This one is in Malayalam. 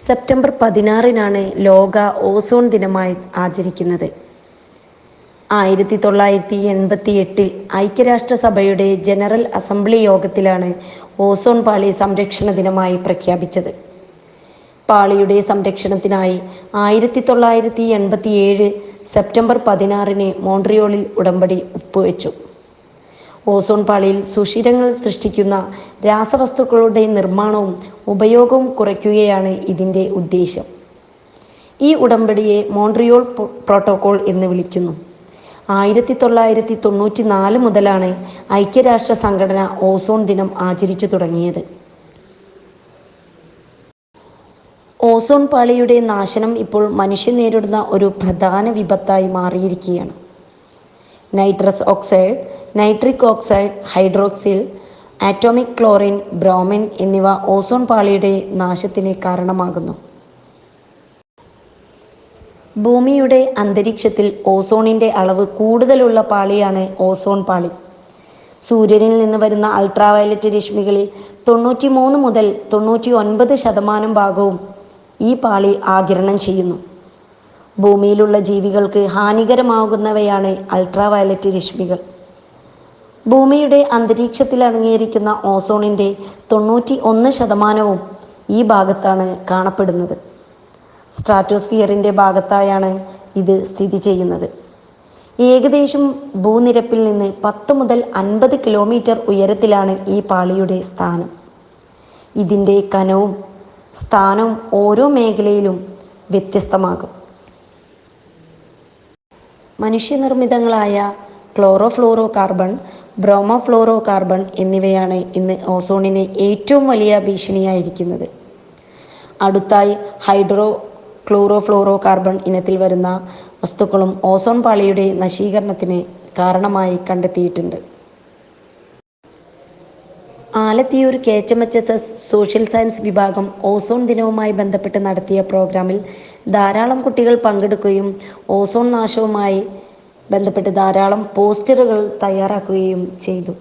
സെപ്റ്റംബർ 16 ലോക ഓസോൺ ദിനമായി ആചരിക്കുന്നത്. 1988 ഐക്യരാഷ്ട്രസഭയുടെ ജനറൽ അസംബ്ലി യോഗത്തിലാണ് ഓസോൺ പാളി സംരക്ഷണ ദിനമായി പ്രഖ്യാപിച്ചത്. പാളിയുടെ സംരക്ഷണത്തിനായി 1987 സെപ്റ്റംബർ 16 മോൺട്രിയോളിൽ ഉടമ്പടി ഒപ്പുവെച്ചു. ഓസോൺ പാളിയിൽ സുഷിരങ്ങൾ സൃഷ്ടിക്കുന്ന രാസവസ്തുക്കളുടെ നിർമ്മാണവും ഉപയോഗവും കുറയ്ക്കുകയാണ് ഇതിൻ്റെ ഉദ്ദേശം. ഈ ഉടമ്പടിയെ മോൺട്രിയോൾ പ്രോട്ടോകോൾ എന്ന് വിളിക്കുന്നു. 1994 മുതലാണ് ഐക്യരാഷ്ട്ര സംഘടന ഓസോൺ ദിനം ആചരിച്ചു തുടങ്ങിയത്. ഓസോൺ പാളിയുടെ നാശനം ഇപ്പോൾ മനുഷ്യൻ നേരിടുന്ന ഒരു പ്രധാന വിപത്തായി മാറിയിരിക്കുകയാണ്. Nitrous oxide, nitric oxide, hydroxyl, atomic chlorine, bromine എന്നിവ ഓസോൺ പാളിയുടെ നാശത്തിന് കാരണമാകുന്നു. ഭൂമിയുടെ അന്തരീക്ഷത്തിൽ ഓസോണിൻ്റെ അളവ് കൂടുതലുള്ള പാളിയാണ് ഓസോൺ പാളി. സൂര്യനിൽ നിന്ന് വരുന്ന അൾട്രാവയലറ്റ് രശ്മികളിൽ 93 മുതൽ 99% ഭാഗവും ഈ പാളി ആഗിരണം ചെയ്യുന്നു. ഭൂമിയിലുള്ള ജീവികൾക്ക് ഹാനികരമാകുന്നവയാണ് അൾട്രാവയലറ്റ് രശ്മികൾ. ഭൂമിയുടെ അന്തരീക്ഷത്തിൽ അടങ്ങിയിരിക്കുന്ന ഓസോണിൻ്റെ 91% ഈ ഭാഗത്താണ് കാണപ്പെടുന്നത്. സ്ട്രാറ്റോസ്ഫിയറിൻ്റെ ഭാഗത്തായാണ് ഇത് സ്ഥിതി ചെയ്യുന്നത്. ഏകദേശം ഭൂനിരപ്പിൽ നിന്ന് 10 മുതൽ 50 കിലോമീറ്റർ ഉയരത്തിലാണ് ഈ പാളിയുടെ സ്ഥാനം. ഇതിൻ്റെ കനവും സ്ഥാനവും ഓരോ മേഖലയിലും വ്യത്യസ്തമാകും. മനുഷ്യനിർമ്മിതങ്ങളായ ക്ലോറോഫ്ലോറോ കാർബൺ, ബ്രോമോഫ്ലോറോ കാർബൺ എന്നിവയാണ് ഇന്ന് ഓസോണിന് ഏറ്റവും വലിയ ഭീഷണിയായിരിക്കുന്നത്. അടുത്തായി ഹൈഡ്രോ ക്ലോറോഫ്ലോറോ കാർബൺ ഇനത്തിൽ വരുന്ന വസ്തുക്കളും ഓസോൺ പാളിയുടെ നശീകരണത്തിന് കാരണമായി കണ്ടെത്തിയിട്ടുണ്ട്. ആലത്തിയൂർ KHMHSS സോഷ്യൽ സയൻസ് വിഭാഗം ഓസോൺ ദിനവുമായി ബന്ധപ്പെട്ട് നടത്തിയ പ്രോഗ്രാമിൽ ധാരാളം കുട്ടികൾ പങ്കെടുക്കുകയും ഓസോൺ നാശവുമായി ബന്ധപ്പെട്ട് ധാരാളം പോസ്റ്ററുകൾ തയ്യാറാക്കുകയും ചെയ്തു.